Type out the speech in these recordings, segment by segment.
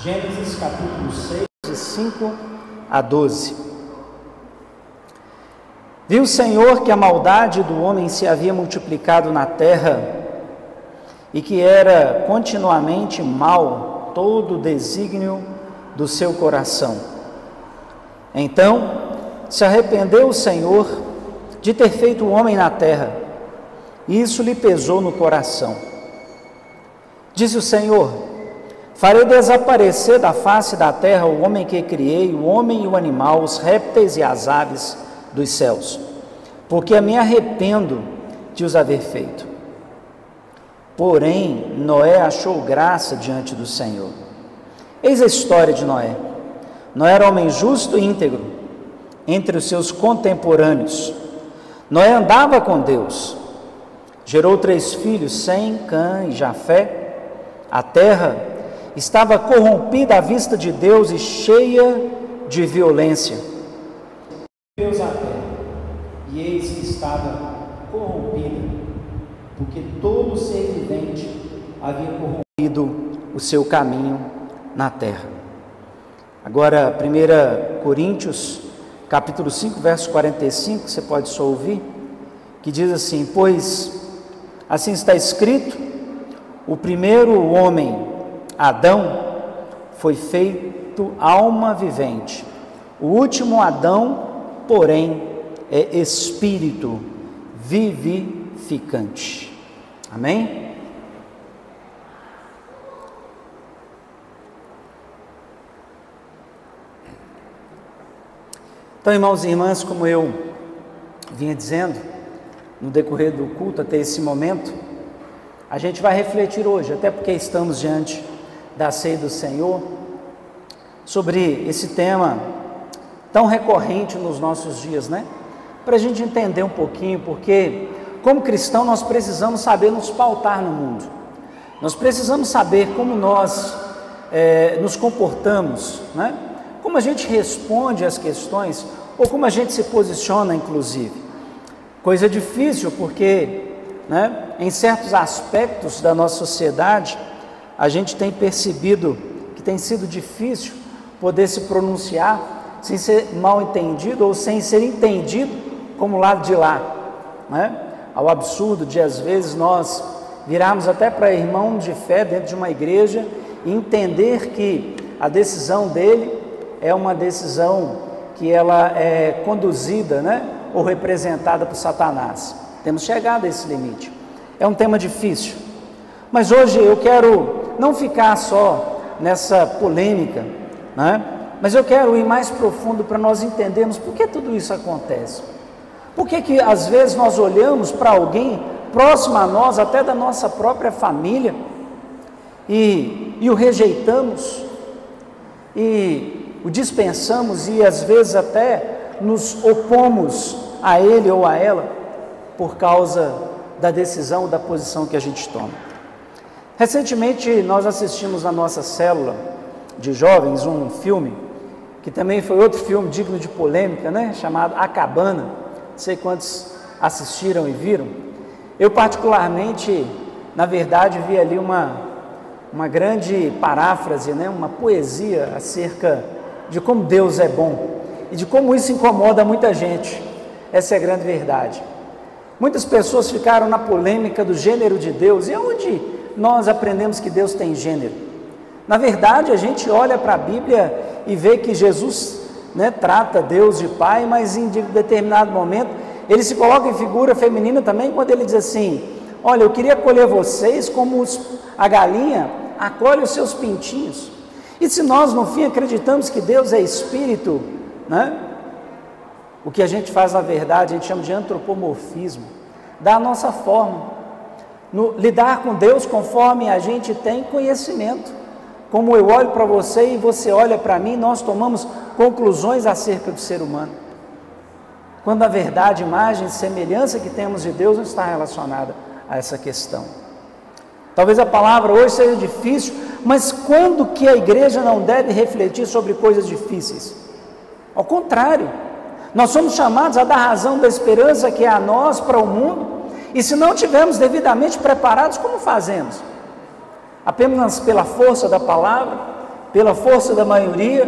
Gênesis capítulo 6, de 5 a 12. Viu o Senhor que a maldade do homem se havia multiplicado na terra e que era continuamente mal todo o desígnio do seu coração. Então se arrependeu o Senhor de ter feito o homem na terra, e isso lhe pesou no coração. Disse o Senhor: farei desaparecer da face da terra o homem que criei, o homem e o animal, os répteis e as aves dos céus, porque me arrependo de os haver feito. Porém, Noé achou graça diante do Senhor. Eis a história de Noé. Noé era homem justo e íntegro entre os seus contemporâneos. Noé andava com Deus. Gerou 3 filhos, Sem, Cã e Jafé. A terra estava corrompida à vista de Deus e cheia de violência. Deus a terra, e eis que estava corrompida, porque todo ser vivente havia corrompido o seu caminho na terra. Agora, 1 Coríntios, capítulo 5, verso 45, você pode só ouvir, que diz assim: pois assim está escrito, o primeiro homem, Adão, foi feito alma vivente, o último Adão, porém, é espírito vivificante. Amém? Então, irmãos e irmãs, como eu vinha dizendo, no decorrer do culto até esse momento, a gente vai refletir hoje, até porque estamos diante da ceia do Senhor, sobre esse tema tão recorrente nos nossos dias, né? Para a gente entender um pouquinho, porque como cristão nós precisamos saber nos pautar no mundo, nós precisamos saber como nós nos comportamos, né? Como a gente responde às questões, ou como a gente se posiciona, inclusive. Coisa difícil, porque, né, em certos aspectos da nossa sociedade, a gente tem percebido que tem sido difícil poder se pronunciar sem ser mal entendido ou sem ser entendido como o lado de lá, né? Ao absurdo de, às vezes, nós virarmos até para irmão de fé dentro de uma igreja e entender que a decisão dele é uma decisão que ela é conduzida, né, ou representada por Satanás. Temos chegado a esse limite. É um tema difícil, mas hoje eu quero não ficar só nessa polêmica, né, mas eu quero ir mais profundo para nós entendermos por que tudo isso acontece. Por que às vezes nós olhamos para alguém próximo a nós, até da nossa própria família, e o rejeitamos, e o dispensamos, e às vezes até nos opomos a ele ou a ela, por causa da decisão, da posição que a gente toma. Recentemente nós assistimos na nossa célula de jovens um filme, que também foi outro filme digno de polêmica, né? Chamado A Cabana. Não sei quantos assistiram e viram. Eu particularmente, na verdade, vi ali uma grande paráfrase, né? Uma poesia acerca de como Deus é bom e de como isso incomoda muita gente. Essa é a grande verdade. Muitas pessoas ficaram na polêmica do gênero de Deus. E onde nós aprendemos que Deus tem gênero? Na verdade, a gente olha para a Bíblia e vê que Jesus, né, trata Deus de Pai, mas em determinado momento ele se coloca em figura feminina também, quando ele diz assim: olha, eu queria acolher vocês como a galinha acolhe os seus pintinhos. E se nós no fim acreditamos que Deus é espírito, né, o que a gente faz na verdade a gente chama de antropomorfismo, da nossa forma, lidar com Deus conforme a gente tem conhecimento. Como eu olho para você e você olha para mim, nós tomamos conclusões acerca do ser humano, quando na verdade a imagem e semelhança que temos de Deus não está relacionada a essa questão. Talvez a palavra hoje seja difícil, mas quando que a igreja não deve refletir sobre coisas difíceis? Ao contrário, nós somos chamados a dar razão da esperança que é a nós para o mundo, e se não estivermos devidamente preparados, como fazemos? Apenas pela força da palavra, pela força da maioria,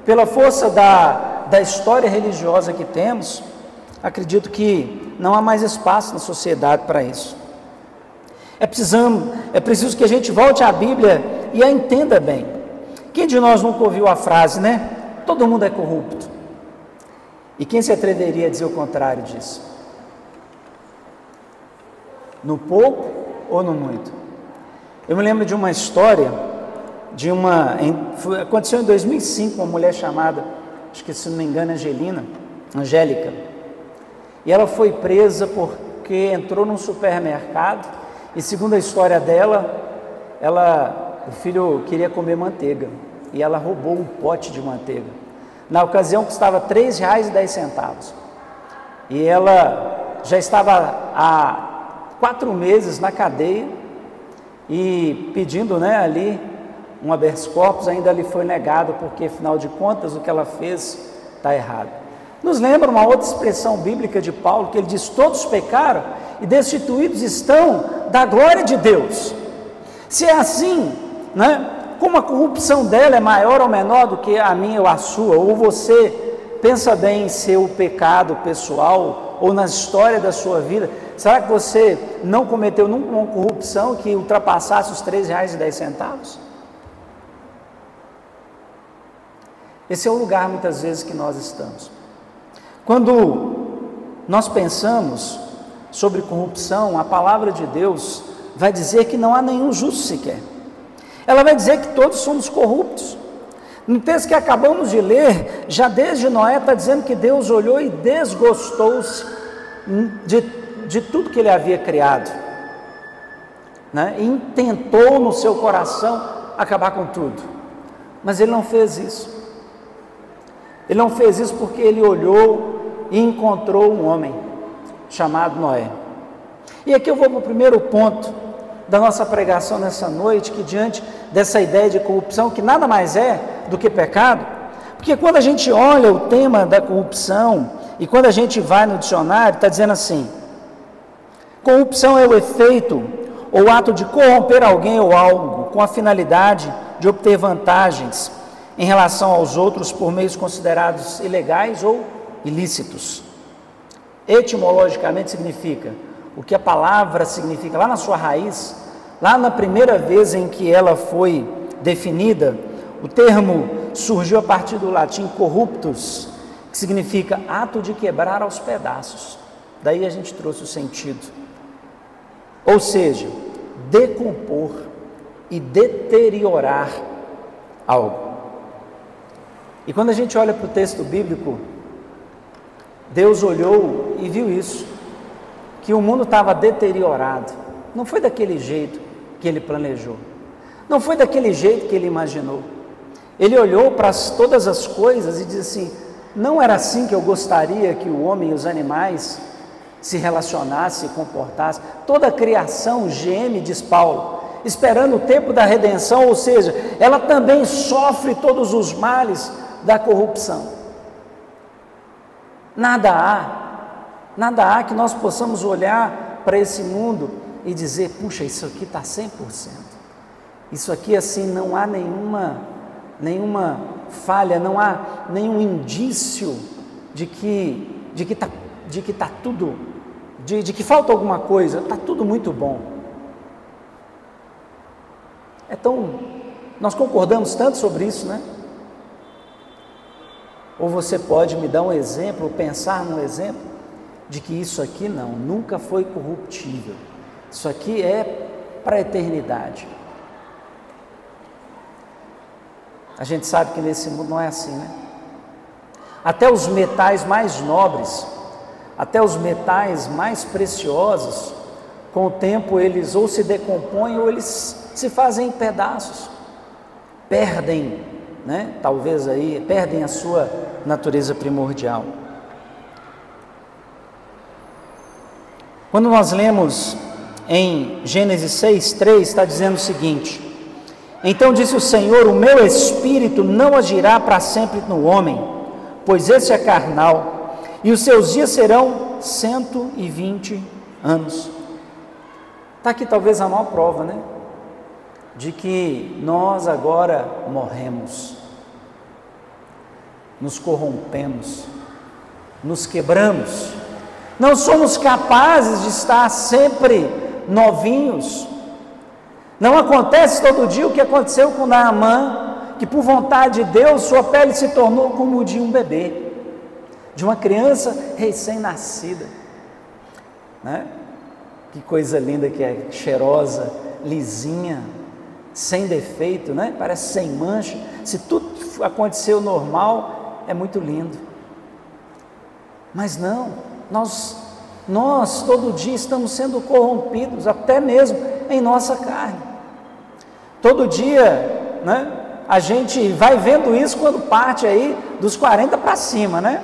pela força da história religiosa que temos, acredito que não há mais espaço na sociedade para isso. É preciso que a gente volte à Bíblia e a entenda bem. Quem de nós nunca ouviu a frase, né? Todo mundo é corrupto. E quem se atreveria a dizer o contrário disso? No pouco ou no muito? Eu me lembro de uma história, aconteceu em 2005, uma mulher chamada, acho que se não me engano, Angélica, e ela foi presa porque entrou num supermercado e, segundo a história dela, o filho queria comer manteiga e ela roubou um pote de manteiga. Na ocasião custava R$ 3,10 e ela já estava há 4 meses na cadeia e pedindo, né, ali um habeas corpus, ainda lhe foi negado, porque afinal de contas o que ela fez está errado. Nos lembra uma outra expressão bíblica de Paulo, que ele diz: todos pecaram e destituídos estão da glória de Deus. Se é assim, né, como a corrupção dela é maior ou menor do que a minha ou a sua, ou você pensa bem em seu pecado pessoal ou na história da sua vida, será que você não cometeu nunca uma corrupção que ultrapassasse os R$ 3,10? Esse é o lugar muitas vezes que nós estamos. Quando nós pensamos sobre corrupção, a palavra de Deus vai dizer que não há nenhum justo sequer. Ela vai dizer que todos somos corruptos. No texto que acabamos de ler, já desde Noé está dizendo que Deus olhou e desgostou-se de tudo que ele havia criado, né? E intentou no seu coração acabar com tudo, mas ele não fez isso. Ele não fez isso porque ele olhou e encontrou um homem chamado Noé. E aqui eu vou para o primeiro ponto da nossa pregação nessa noite, que diante dessa ideia de corrupção, que nada mais é do que pecado, porque quando a gente olha o tema da corrupção, e quando a gente vai no dicionário, está dizendo assim: corrupção é o efeito ou ato de corromper alguém ou algo, com a finalidade de obter vantagens em relação aos outros por meios considerados ilegais ou ilícitos. Etimologicamente significa o que a palavra significa lá na sua raiz, lá na primeira vez em que ela foi definida. O termo surgiu a partir do latim corruptus, que significa ato de quebrar aos pedaços. Daí a gente trouxe o sentido. Ou seja, decompor e deteriorar algo. E quando a gente olha para o texto bíblico, Deus olhou e viu isso, que o mundo estava deteriorado. Não foi daquele jeito que ele planejou, não foi daquele jeito que ele imaginou. Ele olhou para todas as coisas e disse assim: não era assim que eu gostaria que o homem e os animais se relacionassem, se comportassem. Toda a criação geme, diz Paulo, esperando o tempo da redenção, ou seja, ela também sofre todos os males da corrupção. Nada há que nós possamos olhar para esse mundo e dizer: puxa, isso aqui está 100%, isso aqui assim não há nenhuma falha, não há nenhum indício de que falta alguma coisa, está tudo muito bom. Nós concordamos tanto sobre isso, né? Ou você pode me dar um exemplo, ou pensar num exemplo de que isso aqui nunca foi corruptível, isso aqui é para a eternidade. A gente sabe que nesse mundo não é assim, né? Até os metais mais nobres, até os metais mais preciosos, com o tempo eles ou se decompõem ou eles se fazem em pedaços, perdem, né? Talvez aí, perdem a sua natureza primordial. Quando nós lemos em Gênesis 6:3, está dizendo o seguinte: então disse o Senhor: o meu espírito não agirá para sempre no homem, pois esse é carnal, e os seus dias serão 120 anos. Está aqui talvez a maior prova, né? de que nós agora morremos, nos corrompemos, nos quebramos, não somos capazes de estar sempre novinhos. Não acontece todo dia o que aconteceu com Naamã, que por vontade de Deus sua pele se tornou como de um bebê, de uma criança recém-nascida, né? Que coisa linda que é, cheirosa, lisinha, sem defeito, né? Parece sem mancha. Se tudo aconteceu normal, é muito lindo. Mas não, nós todo dia estamos sendo corrompidos, até mesmo em nossa carne. Todo dia, né? A gente vai vendo isso quando parte aí dos 40 para cima, né?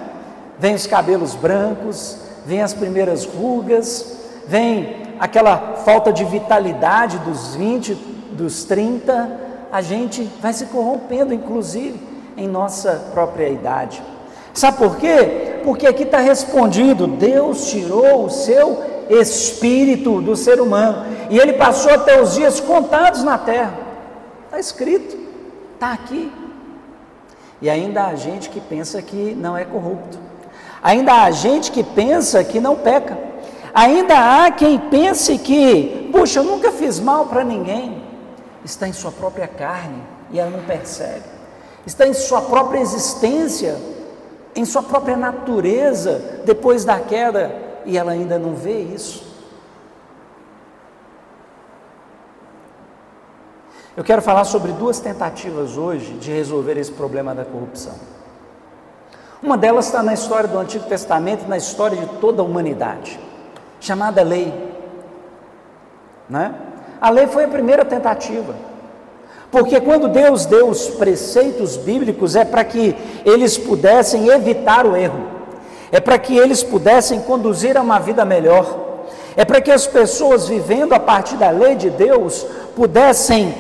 Vem os cabelos brancos, vem as primeiras rugas, vem aquela falta de vitalidade dos 20, dos 30, a gente vai se corrompendo, inclusive, em nossa própria idade. Sabe por quê? Porque aqui está respondido, Deus tirou o seu espírito do ser humano, e ele passou até os dias contados na terra. Está escrito, está aqui. E ainda há gente que pensa que não é corrupto, ainda há gente que pensa que não peca, ainda há quem pense que, puxa, eu nunca fiz mal para ninguém. Está em sua própria carne e ela não percebe, está em sua própria existência, em sua própria natureza, depois da queda, e ela ainda não vê isso. Eu quero falar sobre duas tentativas hoje de resolver esse problema da corrupção. Uma delas está na história do Antigo Testamento, na história de toda a humanidade, chamada lei, né? A lei foi a primeira tentativa, porque quando Deus deu os preceitos bíblicos, é para que eles pudessem evitar o erro, é para que eles pudessem conduzir a uma vida melhor, é para que as pessoas vivendo a partir da lei de Deus, pudessem,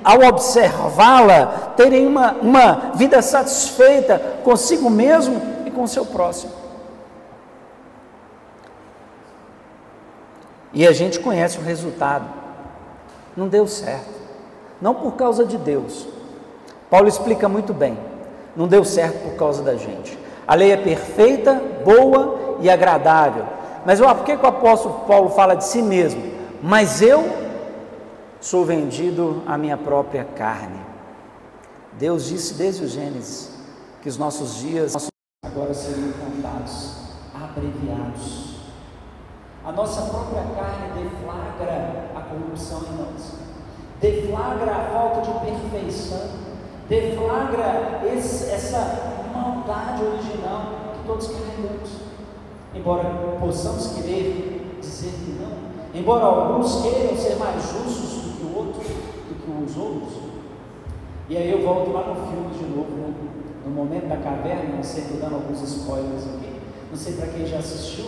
ao observá-la, terem uma vida satisfeita consigo mesmo e com o seu próximo. E a gente conhece o resultado, não deu certo, não por causa de Deus. Paulo explica muito bem, não deu certo por causa da gente. A lei é perfeita, boa e agradável. Mas por que o apóstolo Paulo fala de si mesmo? Mas eu sou vendido à minha própria carne. Deus disse desde o Gênesis que os nossos dias agora seriam contados, abreviados. A nossa própria carne deflagra a corrupção em nós, deflagra a falta de perfeição, deflagra essa maldade original que todos carregamos. Embora possamos querer dizer que não, embora alguns queiram ser mais justos do que os outros, e aí eu volto lá no filme de novo, né? No momento da caverna, não sei, estou dando alguns spoilers aqui, não sei para quem já assistiu,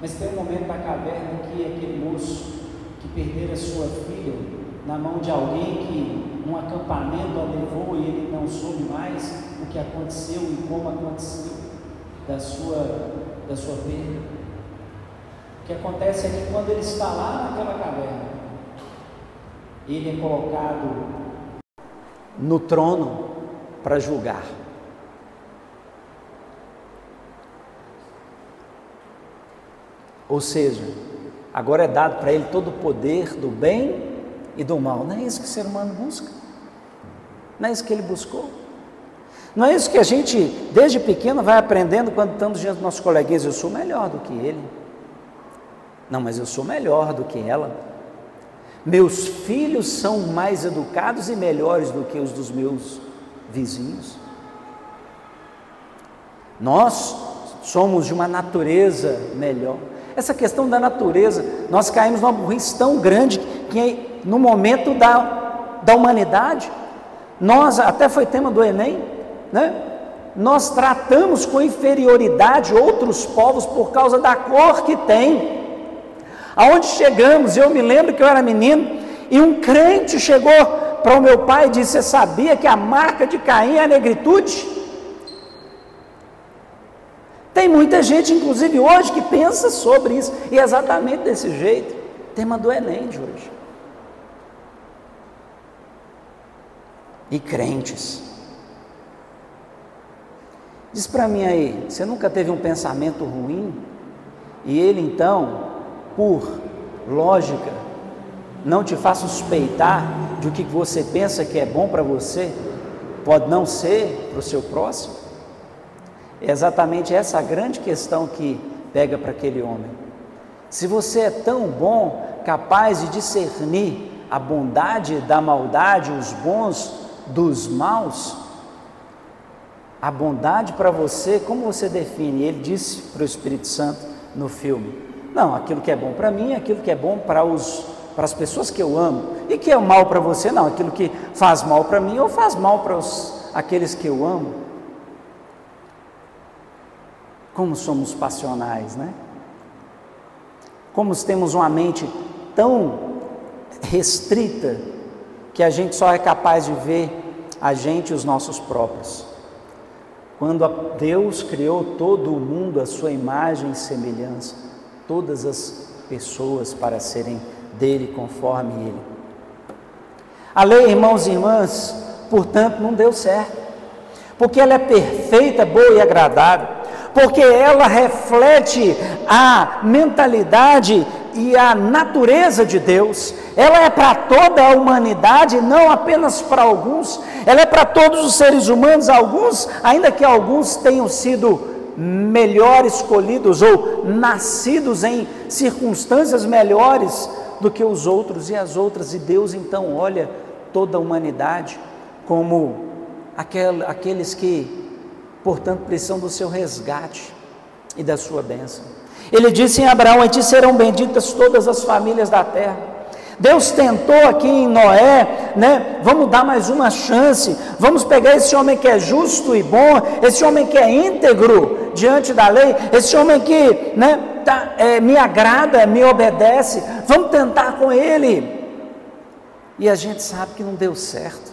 mas tem um momento da caverna que aquele moço que perdera sua filha na mão de alguém que num acampamento a levou e ele não soube mais o que aconteceu e como aconteceu da sua perda. O que acontece é que quando ele está lá naquela caverna, ele é colocado no trono para julgar. Ou seja, agora é dado para ele todo o poder do bem e do mal. Não é isso que o ser humano busca, não é isso que ele buscou, não é isso que a gente desde pequeno vai aprendendo quando estamos diante dos nossos coleguinhas. Eu sou melhor do que ele, não, mas eu sou melhor do que ela, meus filhos são mais educados e melhores do que os dos meus vizinhos, nós somos de uma natureza melhor. Essa questão da natureza, nós caímos numa burrice tão grande que no momento da humanidade, nós, até foi tema do Enem, né? Nós tratamos com inferioridade outros povos por causa da cor que tem. Aonde chegamos, eu me lembro que eu era menino e um crente chegou para o meu pai e disse: você sabia que a marca de Caim é a negritude? Tem muita gente, inclusive hoje, que pensa sobre isso, e é exatamente desse jeito, tema do Enem de hoje. e crentes. Diz para mim aí, você nunca teve um pensamento ruim e ele então, por lógica, não te faz suspeitar de o que você pensa que é bom para você, pode não ser para o seu próximo? É exatamente essa a grande questão que pega para aquele homem. Se você é tão bom, capaz de discernir a bondade da maldade, os bons dos maus, a bondade para você, como você define? Ele disse para o Espírito Santo no filme: não, aquilo que é bom para mim, aquilo que é bom para as pessoas que eu amo, e que é mal para você, não, aquilo que faz mal para mim ou faz mal para aqueles que eu amo. Como somos passionais, né? Como temos uma mente tão restrita que a gente só é capaz de ver a gente e os nossos próprios. Quando Deus criou todo o mundo à sua imagem e semelhança, todas as pessoas para serem dele conforme ele. A lei, irmãos e irmãs, portanto, não deu certo, porque ela é perfeita, boa e agradável, porque ela reflete a mentalidade e a natureza de Deus. Ela é para toda a humanidade, não apenas para alguns. Ela é para todos os seres humanos, alguns, ainda que alguns tenham sido melhor escolhidos ou nascidos em circunstâncias melhores do que os outros e as outras. E Deus então olha toda a humanidade como aqueles que, portanto, precisam do seu resgate e da sua bênção. Ele disse em Abraão: em ti serão benditas todas as famílias da terra. Deus tentou aqui em Noé, né? Vamos dar mais uma chance, vamos pegar esse homem que é justo e bom, esse homem que é íntegro diante da lei, esse homem que, né, me agrada, me obedece, vamos tentar com ele. E a gente sabe que não deu certo.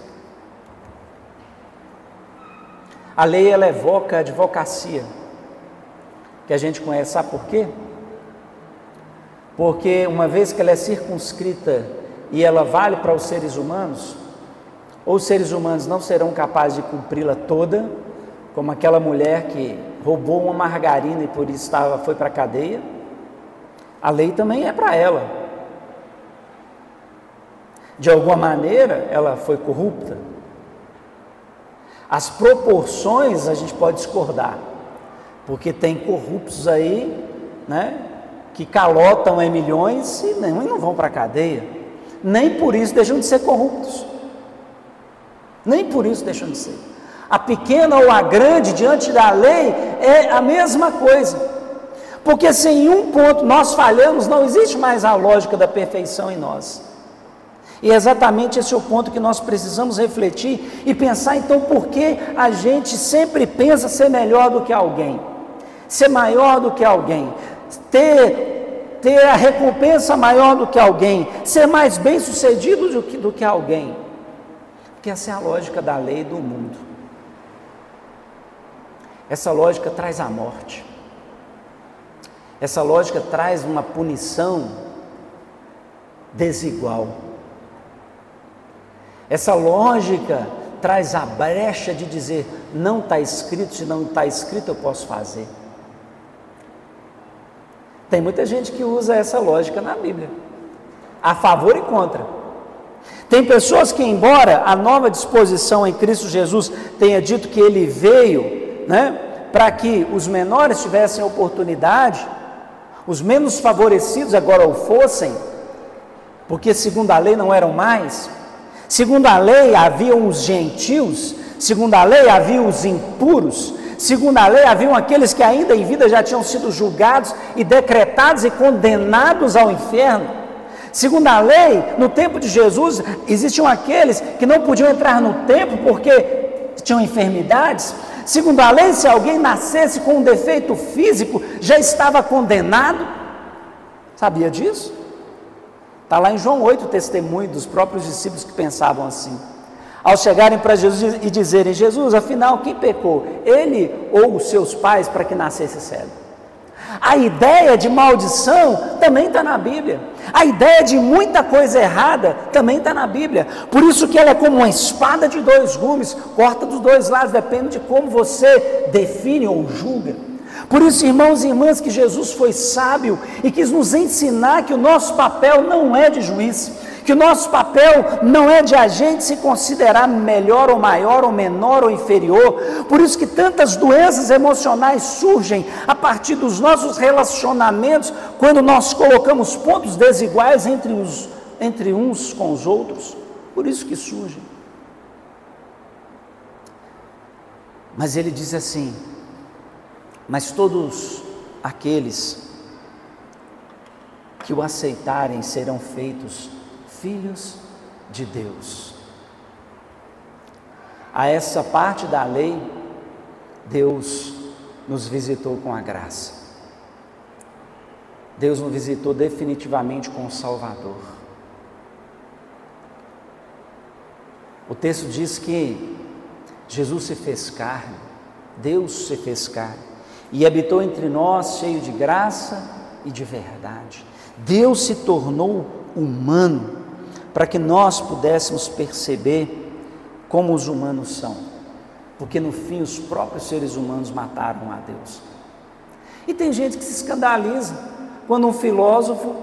A lei, ela evoca a advocacia, que a gente conhece, sabe por quê? Porque uma vez que ela é circunscrita e ela vale para os seres humanos, ou os seres humanos não serão capazes de cumpri-la toda, como aquela mulher que roubou uma margarina e por isso foi para a cadeia, a lei também é para ela. De alguma maneira ela foi corrupta. As proporções a gente pode discordar, porque tem corruptos aí, né, que calotam em milhões e não vão para a cadeia, nem por isso deixam de ser corruptos, nem por isso deixam de ser. A pequena ou a grande diante da lei é a mesma coisa, porque se em um ponto nós falhamos, não existe mais a lógica da perfeição em nós. E é exatamente esse o ponto que nós precisamos refletir e pensar então por que a gente sempre pensa ser melhor do que alguém, ser maior do que alguém, ter a recompensa maior do que alguém, ser mais bem sucedido do que alguém, porque essa é a lógica da lei do mundo. Essa lógica traz a morte, essa lógica traz uma punição desigual, essa lógica traz a brecha de dizer: não está escrito, se não está escrito eu posso fazer. Tem muita gente que usa essa lógica na Bíblia, a favor e contra. Tem pessoas que, embora a nova disposição em Cristo Jesus tenha dito que ele veio, né, para que os menores tivessem oportunidade, os menos favorecidos agora o fossem, porque segundo a lei não eram mais. Segundo a lei haviam os gentios, segundo a lei haviam os impuros, segundo a lei haviam aqueles que ainda em vida já tinham sido julgados e decretados e condenados ao inferno. Segundo a lei, no tempo de Jesus, existiam aqueles que não podiam entrar no templo porque tinham enfermidades. Segundo a lei, se alguém nascesse com um defeito físico, já estava condenado. Sabia disso? Está lá em João 8 o testemunho dos próprios discípulos que pensavam assim. Ao chegarem para Jesus e dizerem: Jesus, afinal, quem pecou? Ele ou os seus pais para que nascesse cego? A ideia de maldição também está na Bíblia. A ideia de muita coisa errada também está na Bíblia. Por isso que ela é como uma espada de dois gumes, corta dos dois lados, depende de como você define ou julga. Por isso, irmãos e irmãs, que Jesus foi sábio e quis nos ensinar que o nosso papel não é de juiz, que o nosso papel não é de a gente se considerar melhor ou maior ou menor ou inferior. Por isso que tantas doenças emocionais surgem a partir dos nossos relacionamentos, quando nós colocamos pontos desiguais entre uns com os outros. Por isso que surgem. Mas ele diz assim: mas todos aqueles que o aceitarem serão feitos filhos de Deus. A essa parte da lei, Deus nos visitou com a graça. Deus nos visitou definitivamente com o Salvador. O texto diz que Jesus se fez carne, Deus se fez carne, e habitou entre nós cheio de graça e de verdade. Deus se tornou humano para que nós pudéssemos perceber como os humanos são, porque no fim os próprios seres humanos mataram a Deus. E tem gente que se escandaliza quando um filósofo,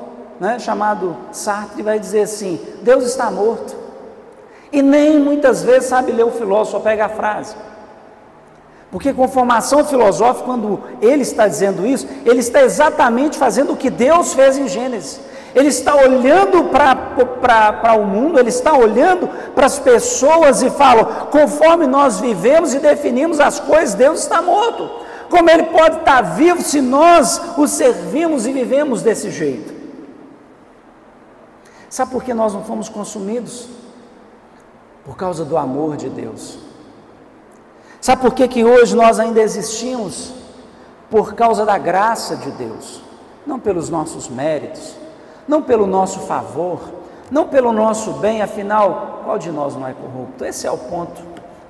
chamado Sartre, vai dizer assim: Deus está morto, e nem muitas vezes sabe ler o filósofo, só pega a frase. Porque com formação filosófica, quando ele está dizendo isso, ele está exatamente fazendo o que Deus fez em Gênesis. Ele está olhando para o mundo, ele está olhando para as pessoas e fala: conforme nós vivemos e definimos as coisas, Deus está morto. Como ele pode estar vivo se nós o servimos e vivemos desse jeito? Sabe por que nós não fomos consumidos? Por causa do amor de Deus. Sabe por que hoje nós ainda existimos? Por causa da graça de Deus, não pelos nossos méritos, não pelo nosso favor, não pelo nosso bem, afinal, qual de nós não é corrupto? Esse é o ponto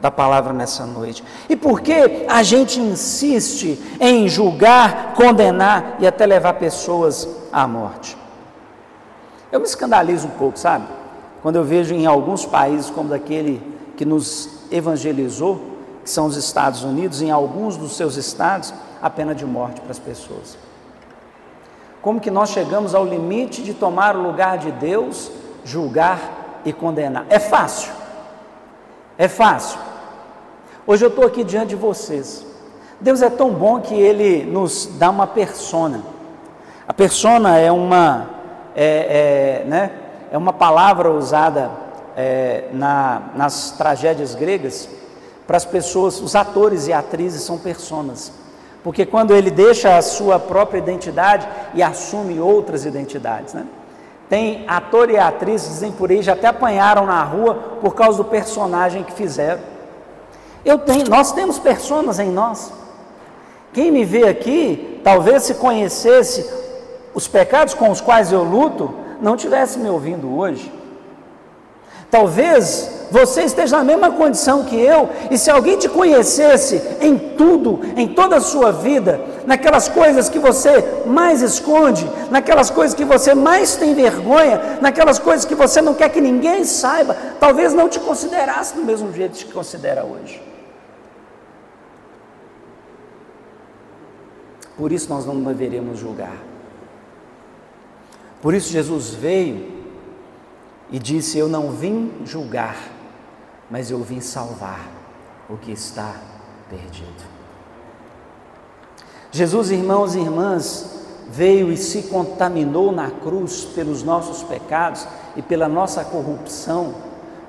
da palavra nessa noite. E por que a gente insiste em julgar, condenar e até levar pessoas à morte? Eu me escandalizo um pouco, sabe? Quando eu vejo em alguns países, como daquele que nos evangelizou, que são os Estados Unidos, em alguns dos seus estados, a pena de morte para as pessoas. Como que nós chegamos ao limite de tomar o lugar de Deus, julgar e condenar? É fácil. É fácil. Hoje eu estou aqui diante de vocês. Deus é tão bom que Ele nos dá uma persona. A persona é uma palavra usada nas tragédias gregas para as pessoas. Os atores e atrizes são personas, porque quando ele deixa a sua própria identidade e assume outras identidades, Tem ator e atriz, dizem por aí, já até apanharam na rua por causa do personagem que fizeram. Nós temos personas em nós. Quem me vê aqui, talvez se conhecesse os pecados com os quais eu luto, não estivesse me ouvindo hoje. Talvez você esteja na mesma condição que eu, e se alguém te conhecesse em tudo, em toda a sua vida, naquelas coisas que você mais esconde, naquelas coisas que você mais tem vergonha, naquelas coisas que você não quer que ninguém saiba, talvez não te considerasse do mesmo jeito que te considera hoje. Por isso nós não deveríamos julgar. Por isso Jesus veio e disse: eu não vim julgar, mas eu vim salvar o que está perdido. Jesus, irmãos e irmãs, veio e se contaminou na cruz pelos nossos pecados e pela nossa corrupção,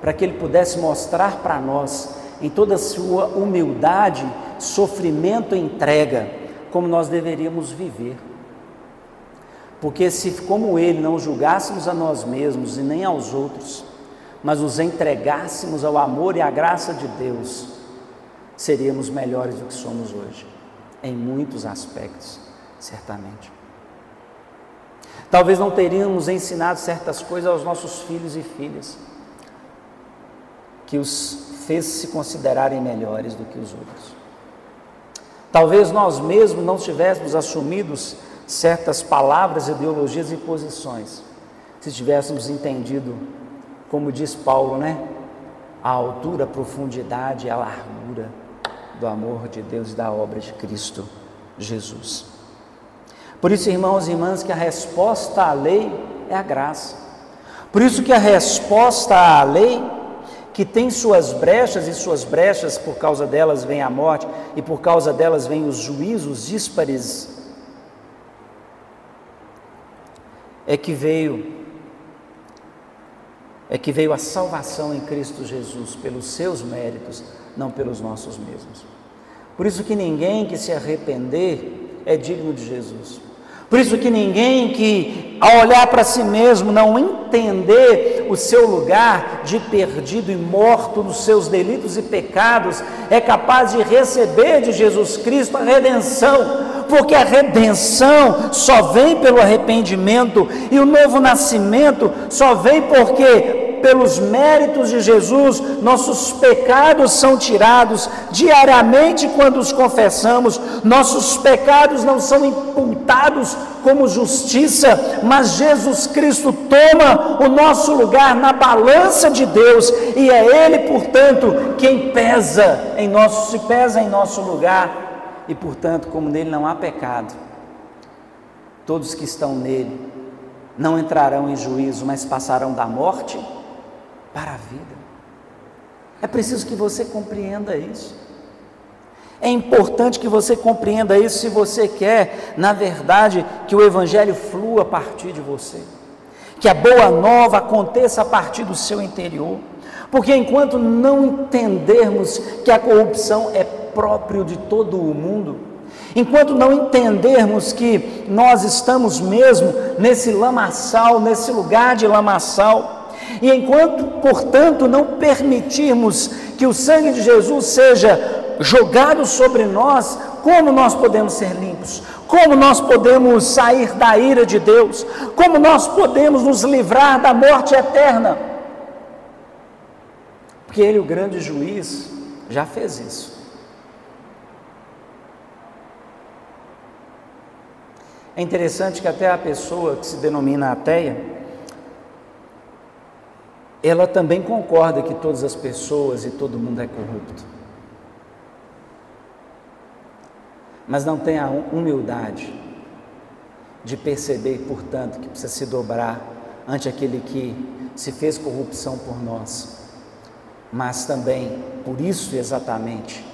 para que Ele pudesse mostrar para nós, em toda a sua humildade, sofrimento e entrega, como nós deveríamos viver. Porque se, como Ele, não julgássemos a nós mesmos e nem aos outros, mas nos entregássemos ao amor e à graça de Deus, seríamos melhores do que somos hoje, em muitos aspectos, certamente. Talvez não teríamos ensinado certas coisas aos nossos filhos e filhas, que os fez se considerarem melhores do que os outros. Talvez nós mesmos não tivéssemos assumido certas palavras, ideologias e posições, se tivéssemos entendido, como diz Paulo, né? A altura, a profundidade e a largura do amor de Deus e da obra de Cristo Jesus. Por isso, irmãos e irmãs, que a resposta à lei é a graça. Por isso que a resposta à lei, que tem suas brechas, e suas brechas, por causa delas vem a morte, e por causa delas vem os juízos díspares, é que veio a salvação em Cristo Jesus, pelos seus méritos, não pelos nossos mesmos. Por isso que ninguém que se arrepender é digno de Jesus. Por isso que ninguém que, ao olhar para si mesmo, não entender o seu lugar de perdido e morto nos seus delitos e pecados, é capaz de receber de Jesus Cristo a redenção, porque a redenção só vem pelo arrependimento, e o novo nascimento só vem porque, pelos méritos de Jesus, nossos pecados são tirados diariamente quando os confessamos. Nossos pecados não são imputados como justiça, mas Jesus Cristo toma o nosso lugar na balança de Deus, e é Ele, portanto, quem se pesa em nosso lugar, e portanto, como nele não há pecado, todos que estão nele não entrarão em juízo, mas passarão da morte para a vida. É preciso que você compreenda isso. É importante que você compreenda isso se você quer, na verdade, que o Evangelho flua a partir de você, que a boa nova aconteça a partir do seu interior, porque enquanto não entendermos que a corrupção é próprio de todo o mundo, enquanto não entendermos que nós estamos mesmo nesse lamaçal, nesse lugar de lamaçal, e enquanto, portanto, não permitirmos que o sangue de Jesus seja jogado sobre nós, como nós podemos ser limpos? Como nós podemos sair da ira de Deus? Como nós podemos nos livrar da morte eterna? Porque Ele, o grande juiz, já fez isso. É interessante que até a pessoa que se denomina ateia, ela também concorda que todas as pessoas e todo mundo é corrupto, mas não tem a humildade de perceber, portanto, que precisa se dobrar ante aquele que se fez corrupção por nós, mas também, por isso exatamente,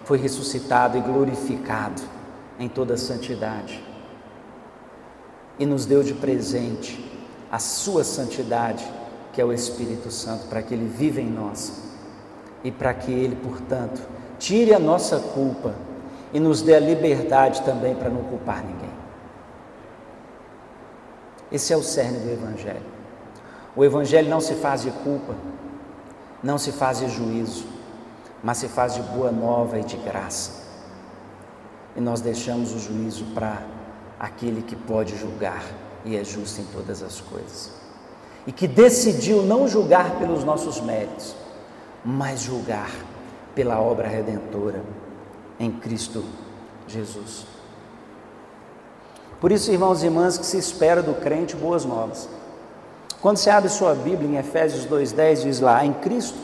foi ressuscitado e glorificado em toda a santidade, e nos deu de presente a sua santidade, que é o Espírito Santo, para que Ele viva em nós, e para que Ele, portanto, tire a nossa culpa, e nos dê a liberdade também para não culpar ninguém. Esse é o cerne do Evangelho. O Evangelho não se faz de culpa, não se faz de juízo, mas se faz de boa nova e de graça, e nós deixamos o juízo para aquele que pode julgar, e é justo em todas as coisas, e que decidiu não julgar pelos nossos méritos, mas julgar pela obra redentora em Cristo Jesus. Por isso, irmãos e irmãs, que se espera do crente boas novas. Quando você abre sua Bíblia em Efésios 2,10, diz lá: em Cristo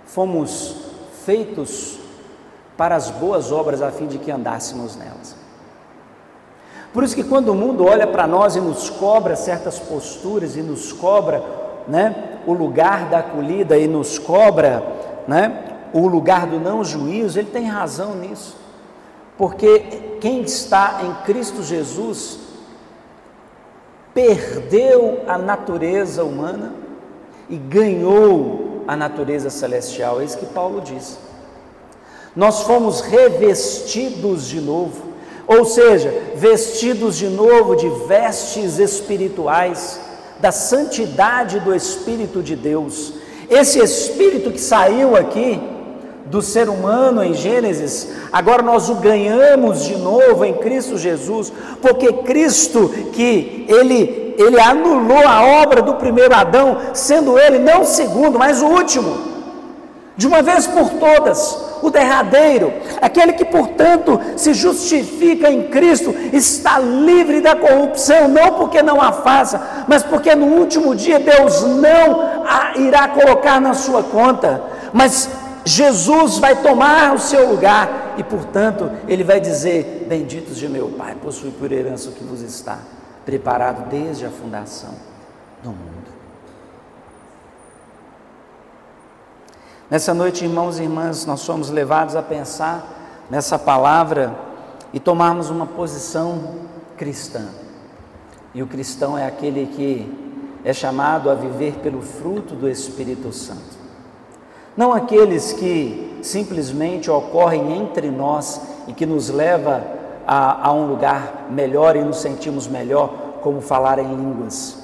fomos feitos para as boas obras, a fim de que andássemos nelas. Por isso que quando o mundo olha para nós e nos cobra certas posturas, e nos cobra, né, o lugar da acolhida, e nos cobra, né, o lugar do não juízo, ele tem razão nisso, porque quem está em Cristo Jesus perdeu a natureza humana e ganhou a natureza celestial. É isso que Paulo diz. Nós fomos revestidos de novo, ou seja, vestidos de novo de vestes espirituais, da santidade do Espírito de Deus. Esse Espírito que saiu aqui do ser humano em Gênesis, agora nós o ganhamos de novo em Cristo Jesus, porque Cristo, que ele anulou a obra do primeiro Adão, sendo ele não o segundo, mas o último, de uma vez por todas. o derradeiro. Aquele que, portanto, se justifica em Cristo, está livre da corrupção, não porque não a faça, mas porque no último dia Deus não a irá colocar na sua conta, mas Jesus vai tomar o seu lugar, e portanto, Ele vai dizer: benditos de meu Pai, possui por herança o que vos está preparado desde a fundação do mundo. Nessa noite, irmãos e irmãs, nós somos levados a pensar nessa palavra e tomarmos uma posição cristã. E o cristão é aquele que é chamado a viver pelo fruto do Espírito Santo. Não aqueles que simplesmente ocorrem entre nós e que nos leva a um lugar melhor e nos sentimos melhor, como falar em línguas.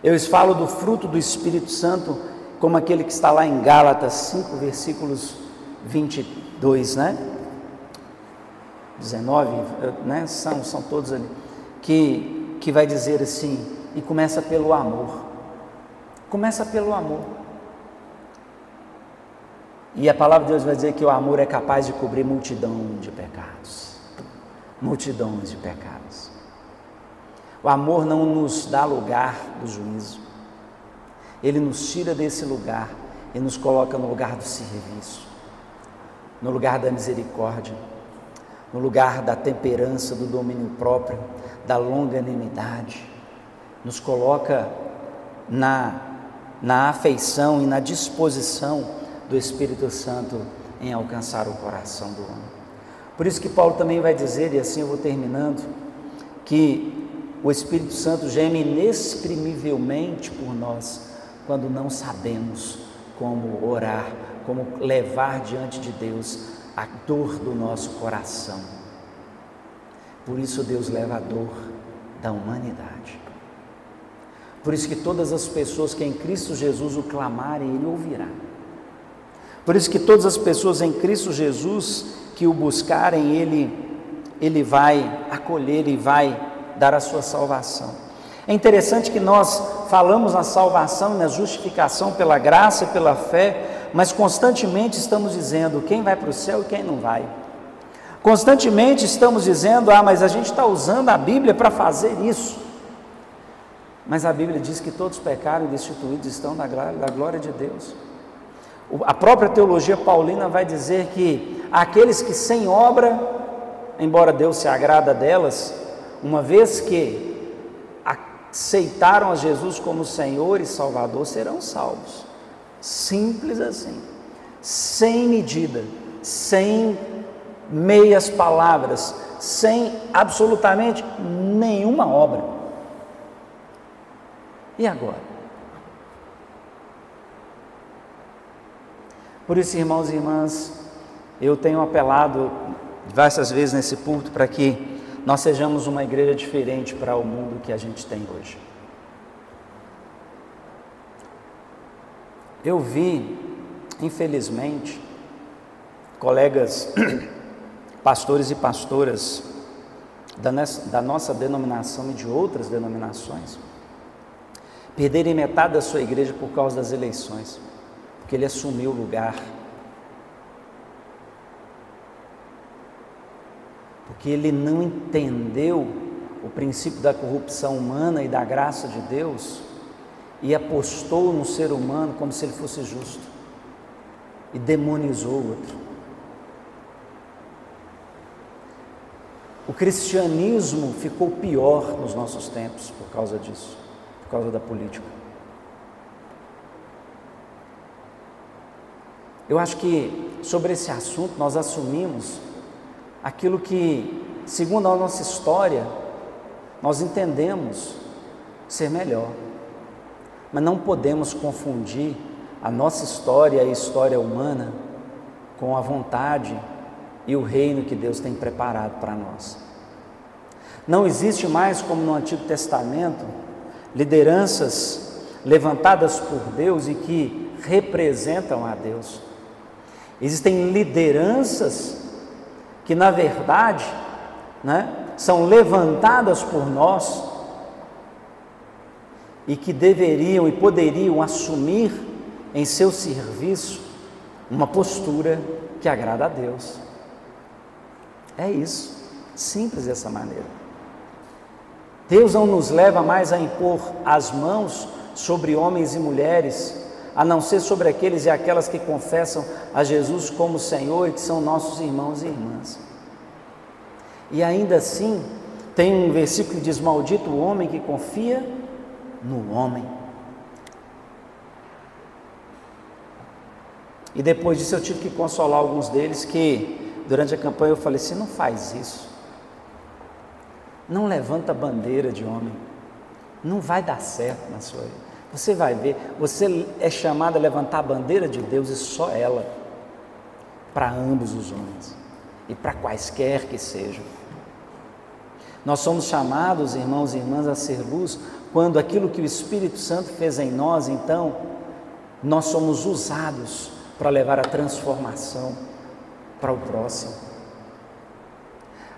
Eu falo do fruto do Espírito Santo como aquele que está lá em Gálatas 5, versículos 22, 19, são todos ali, que vai dizer assim, e começa pelo amor. Começa pelo amor. E a palavra de Deus vai dizer que o amor é capaz de cobrir multidão de pecados. Multidões de pecados. O amor não nos dá lugar do juízo. Ele nos tira desse lugar e nos coloca no lugar do serviço, no lugar da misericórdia, no lugar da temperança, do domínio próprio, da longanimidade. Nos coloca na afeição e na disposição do Espírito Santo em alcançar o coração do homem. Por isso que Paulo também vai dizer, e assim eu vou terminando, que o Espírito Santo geme inexprimivelmente por nós, quando não sabemos como orar, como levar diante de Deus a dor do nosso coração. Por isso Deus leva a dor da humanidade. Por isso que todas as pessoas que em Cristo Jesus o clamarem, Ele ouvirá. Por isso que todas as pessoas em Cristo Jesus que o buscarem, Ele vai acolher e vai dar a sua salvação. É interessante que nós falamos na salvação e na justificação pela graça e pela fé, mas constantemente estamos dizendo quem vai para o céu e quem não vai. Constantemente estamos dizendo, mas a gente está usando a Bíblia para fazer isso. Mas a Bíblia diz que todos pecaram e destituídos estão da glória de Deus. A própria teologia paulina vai dizer que aqueles que sem obra, embora Deus se agrada delas, uma vez que aceitaram a Jesus como Senhor e Salvador, serão salvos. Simples assim, sem medida, sem meias palavras, sem absolutamente nenhuma obra. E agora? Por isso, irmãos e irmãs, eu tenho apelado diversas vezes nesse púlpito para que nós sejamos uma igreja diferente para o mundo que a gente tem hoje. Eu vi, infelizmente, colegas pastores e pastoras da nossa denominação e de outras denominações perderem metade da sua igreja por causa das eleições, porque ele assumiu o lugar, porque ele não entendeu o princípio da corrupção humana e da graça de Deus e apostou no ser humano como se ele fosse justo e demonizou o outro. O cristianismo ficou pior nos nossos tempos por causa disso, por causa da política. Eu acho que sobre esse assunto nós assumimos aquilo que, segundo a nossa história, nós entendemos ser melhor, mas não podemos confundir a nossa história e a história humana com a vontade e o reino que Deus tem preparado para nós. Não existe mais, como no Antigo Testamento, lideranças levantadas por Deus e que representam a Deus. Existem lideranças que, na verdade, são levantadas por nós e que deveriam e poderiam assumir em seu serviço uma postura que agrada a Deus. É isso, simples dessa maneira. Deus não nos leva mais a impor as mãos sobre homens e mulheres, a não ser sobre aqueles e aquelas que confessam a Jesus como Senhor e que são nossos irmãos e irmãs. E ainda assim, tem um versículo que diz: maldito o homem que confia no homem. E depois disso eu tive que consolar alguns deles que, durante a campanha eu falei assim: não faz isso, não levanta bandeira de homem, não vai dar certo na sua vida. Você vai ver, você é chamado a levantar a bandeira de Deus e só ela, para ambos os homens e para quaisquer que sejam. Nós somos chamados, irmãos e irmãs, a ser luz quando aquilo que o Espírito Santo fez em nós, então, nós somos usados para levar a transformação para o próximo.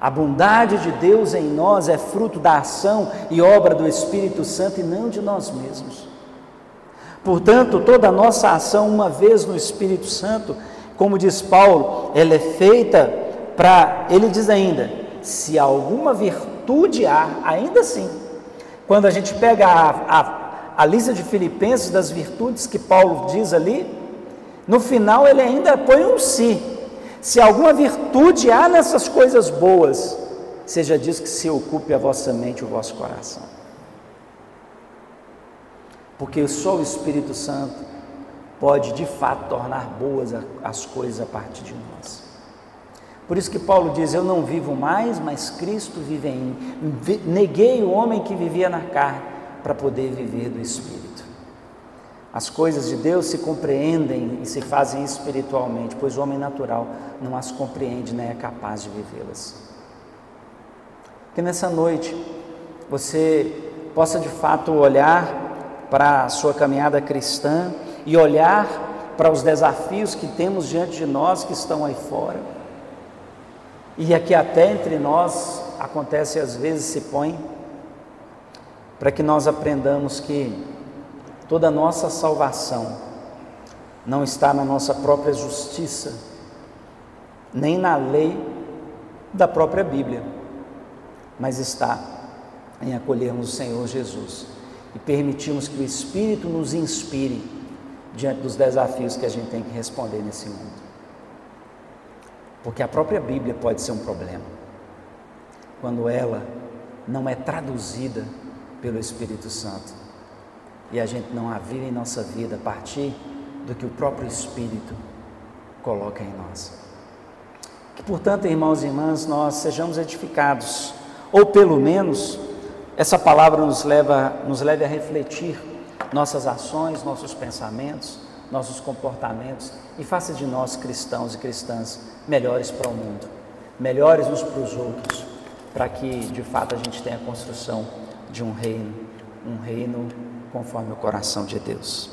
A bondade de Deus em nós é fruto da ação e obra do Espírito Santo e não de nós mesmos. Portanto, toda a nossa ação, uma vez no Espírito Santo, como diz Paulo, ela é feita para, ele diz ainda, se alguma virtude há, ainda assim, quando a gente pega a lista de Filipenses das virtudes que Paulo diz ali, no final ele ainda põe um se alguma virtude há nessas coisas boas, seja disso que se ocupe a vossa mente e o vosso coração. Porque só o Espírito Santo pode de fato tornar boas as coisas a partir de nós. Por isso que Paulo diz: eu não vivo mais, mas Cristo vive em mim. Neguei o homem que vivia na carne para poder viver do Espírito. As coisas de Deus se compreendem e se fazem espiritualmente, pois o homem natural não as compreende nem é capaz de vivê-las. Que nessa noite você possa de fato olhar para a sua caminhada cristã e olhar para os desafios que temos diante de nós que estão aí fora. E aqui até entre nós acontece, às vezes se põe, para que nós aprendamos que toda a nossa salvação não está na nossa própria justiça, nem na lei da própria Bíblia, mas está em acolhermos o Senhor Jesus e permitirmos que o Espírito nos inspire diante dos desafios que a gente tem que responder nesse mundo. Porque a própria Bíblia pode ser um problema, quando ela não é traduzida pelo Espírito Santo, e a gente não a vive em nossa vida a partir do que o próprio Espírito coloca em nós. Que, portanto, irmãos e irmãs, nós sejamos edificados, ou pelo menos essa palavra nos leve a refletir nossas ações, nossos pensamentos, nossos comportamentos, e faça de nós cristãos e cristãs melhores para o mundo, melhores uns para os outros, para que de fato a gente tenha a construção de um reino conforme o coração de Deus.